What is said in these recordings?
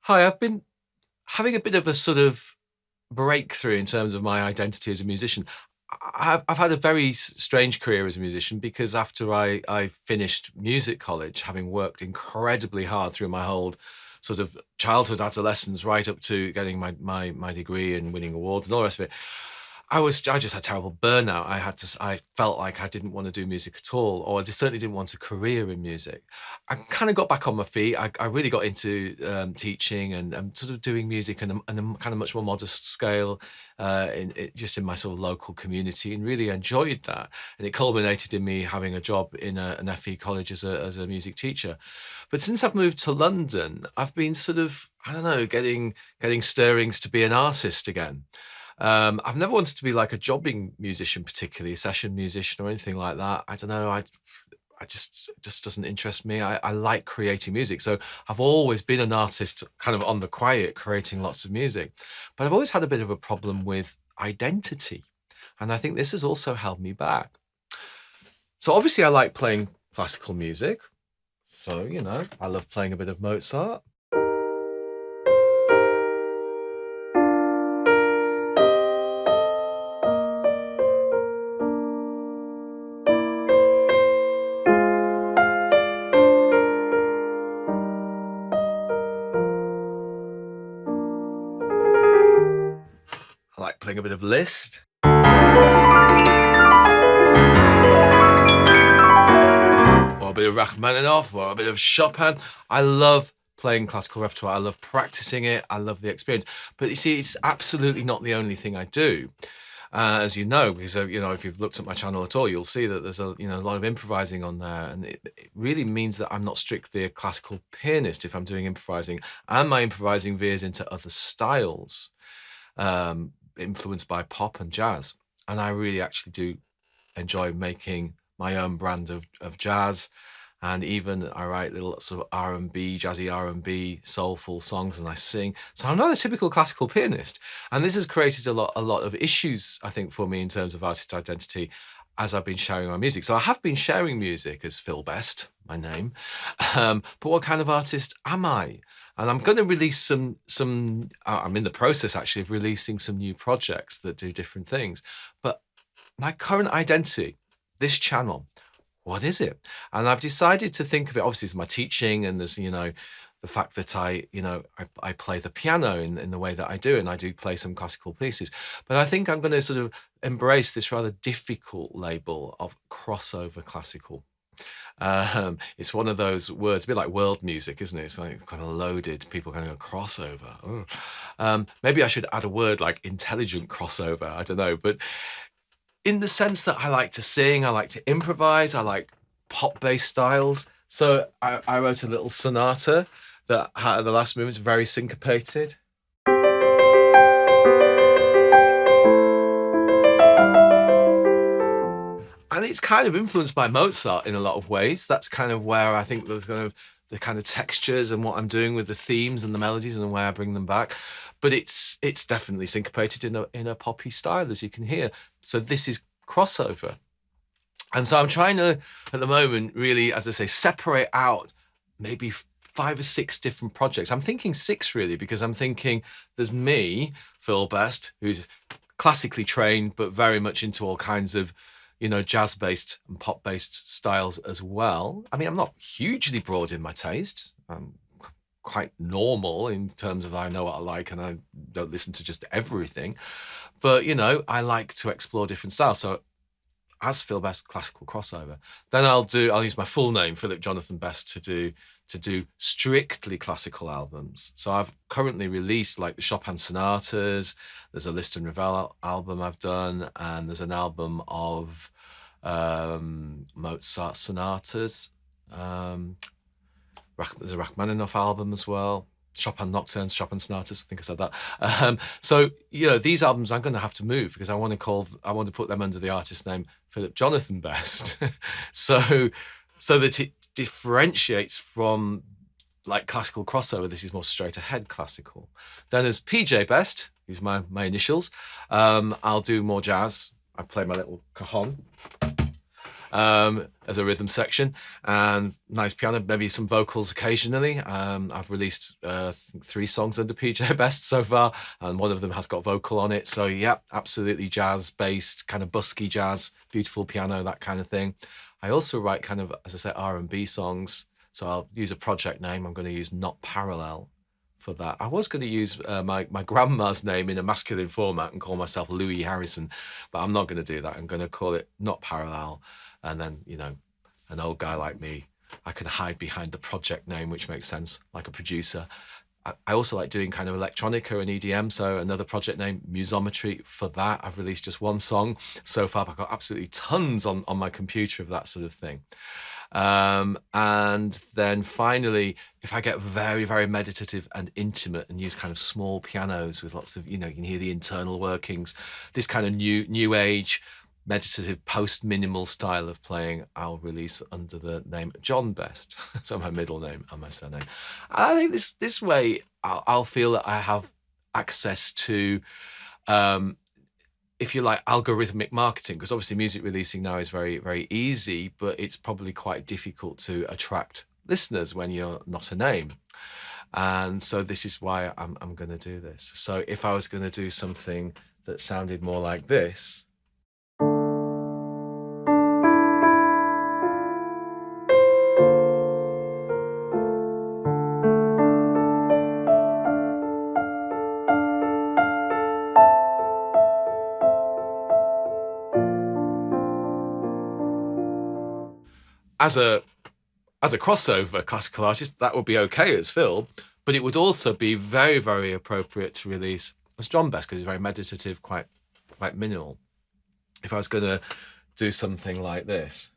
Hi, I've been having a bit of a sort of breakthrough in terms of my identity as a musician. I've had a very strange career as a musician because after I finished music college, having worked incredibly hard through my whole sort of childhood, adolescence, right up to getting my degree and winning awards and all the rest of it, I just had terrible burnout. I felt like I didn't want to do music at all, or I just certainly didn't want a career in music. I kind of got back on my feet. I really got into teaching and sort of doing music on a kind of much more modest scale, just in my sort of local community, and really enjoyed that. And it culminated in me having a job in an FE college as a music teacher. But since I've moved to London, I've been sort of, I don't know, getting stirrings to be an artist again. I've never wanted to be like a jobbing musician, particularly a session musician or anything like that. I don't know. I just it just doesn't interest me. I like creating music, so I've always been an artist, kind of on the quiet, creating lots of music. But I've always had a bit of a problem with identity, and I think this has also held me back. So obviously, I like playing classical music. So I love playing a bit of Mozart. I like playing a bit of Liszt. Or a bit of Rachmaninoff, or a bit of Chopin. I love playing classical repertoire. I love practicing it. I love the experience. But you see, it's absolutely not the only thing I do. As you know, because if you've looked at my channel at all, you'll see that there's a lot of improvising on there, and it really means that I'm not strictly a classical pianist if I'm doing improvising, and my improvising veers into other styles, influenced by pop and jazz. And I really actually do enjoy making my own brand of jazz, and even I write little sort of R&B, jazzy R&B, soulful songs, and I sing. So I'm not a typical classical pianist, and this has created a lot of issues, I think, for me in terms of artist identity as I've been sharing my music. So I have been sharing music as Phil Best, my name, but what kind of artist am I? And I'm going to release some. I'm in the process actually of releasing some new projects that do different things, but my current identity, this channel, what is it? And I've decided to think of it, obviously, as my teaching, and there's, the fact that I play the piano in the way that I do, and I do play some classical pieces. But I think I'm going to sort of embrace this rather difficult label of crossover classical. It's one of those words, a bit like world music, isn't it? It's like kind of loaded. People kind of go crossover. Oh. Maybe I should add a word like intelligent crossover. I don't know, but in the sense that I like to sing, I like to improvise, I like pop-based styles. So I wrote a little sonata that had the last movement's very syncopated. And it's kind of influenced by Mozart in a lot of ways. That's kind of where I think there's kind of the kind of textures and what I'm doing with the themes and the melodies and the way I bring them back. But it's definitely syncopated in a poppy style, as you can hear. So this is crossover. And so I'm trying to, at the moment, really, as I say, separate out maybe 5 or 6 different projects. I'm thinking 6 really, because I'm thinking there's me, Phil Best, who's classically trained, but very much into all kinds of jazz-based and pop-based styles as well. I mean, I'm not hugely broad in my taste. I'm quite normal in terms of I know what I like and I don't listen to just everything. But, I like to explore different styles. So as Phil Best, classical crossover. Then I'll use my full name, Philip Jonathan Best, to do strictly classical albums. So I've currently released like the Chopin sonatas, there's a Liszt and Ravel album I've done, and there's an album of Mozart sonatas. There's a Rachmaninoff album as well. Chopin Nocturnes, Chopin Sonatas, I think I said that. So, these albums I'm going to have to move because I want to put them under the artist name Philip Jonathan Best. so that it differentiates from like classical crossover. This is more straight ahead classical. Then there's PJ Best, who's my initials. I'll do more jazz. I play my little cajon. as a rhythm section, and nice piano, maybe some vocals occasionally. I've released 3 songs under PJ Best so far, and one of them has got vocal on it. So yeah, absolutely jazz-based, kind of busky jazz, beautiful piano, that kind of thing. I also write kind of, as I say, R&B songs. So I'll use a project name. I'm going to use Not Parallel for that. I was going to use my grandma's name in a masculine format and call myself Louis Harrison, but I'm not going to do that. I'm going to call it Not Parallel. And then, you know, an old guy like me, I can hide behind the project name, which makes sense, like a producer. I also like doing kind of electronica and EDM, so another project name, Musometry, for that. I've released just 1 song so far, but I've got absolutely tons on my computer of that sort of thing. And then finally, if I get very, very meditative and intimate and use kind of small pianos with lots of, you know, you can hear the internal workings, this kind of new age, meditative post-minimal style of playing, I'll release under the name John Best. So my middle name and my surname. I think this way I'll feel that I have access to, if you like, algorithmic marketing, because obviously music releasing now is very, very easy, but it's probably quite difficult to attract listeners when you're not a name. And so this is why I'm going to do this. So if I was going to do something that sounded more like this, as a crossover classical artist, that would be okay as Phil, but it would also be very, very appropriate to release as John Best, because it's very meditative, quite minimal. If I was going to do something like this.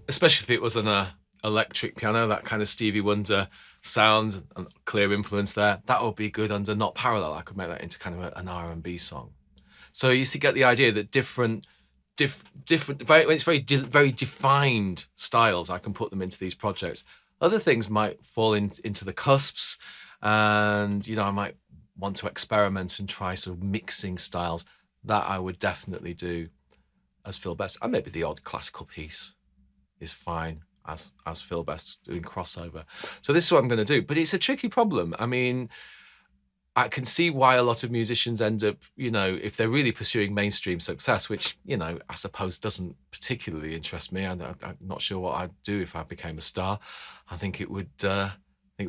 Especially if it was an electric piano, that kind of Stevie Wonder sound and clear influence there, that would be good under Not Parallel. I could make that into kind of an R&B song. So you see, get the idea that different, when it's very defined styles, I can put them into these projects. Other things might fall into the cusps, and you know, I might want to experiment and try sort of mixing styles. That I would definitely do as Phil Best, and maybe the odd classical piece is fine as Phil Best doing crossover. So this is what I'm going to do, but it's a tricky problem. I mean, I can see why a lot of musicians end up, you know, if they're really pursuing mainstream success, which, you know, I suppose doesn't particularly interest me. I'm not sure what I'd do if I became a star. I think it would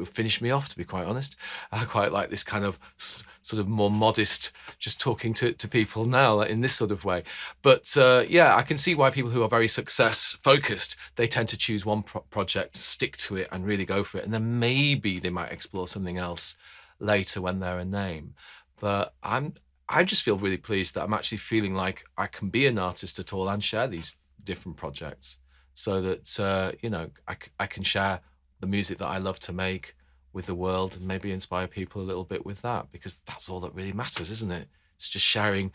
finish me off, to be quite honest. I quite like this kind of sort of more modest, just talking to people now in this sort of way. But yeah, I can see why people who are very success focused, they tend to choose one project, stick to it and really go for it. And then maybe they might explore something else later when they're a name. But I just feel really pleased that I'm actually feeling like I can be an artist at all and share these different projects, so that you know, I can share the music that I love to make with the world, and maybe inspire people a little bit with that, because that's all that really matters, isn't it? It's just sharing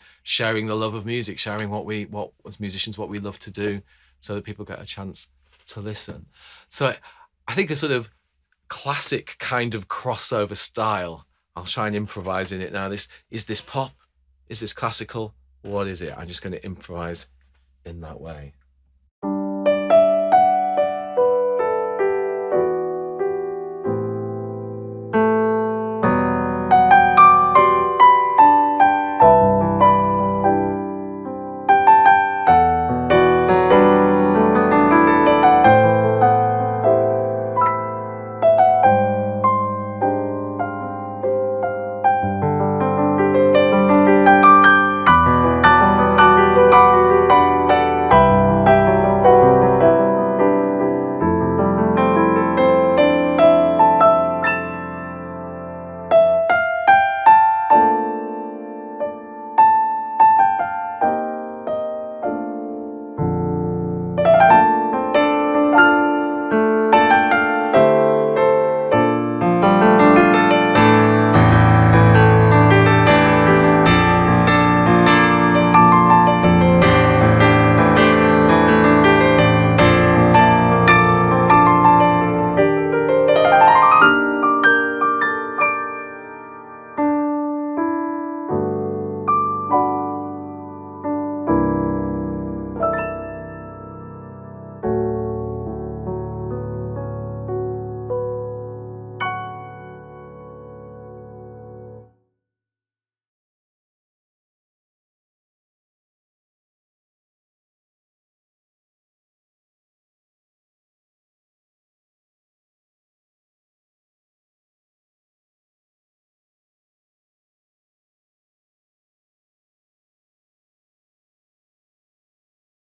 the love of music, sharing what as musicians, what we love to do, so that people get a chance to listen. So I think a sort of classic kind of crossover style, I'll try and improvise in it now. Is this pop? Is this classical? What is it? I'm just going to improvise in that way.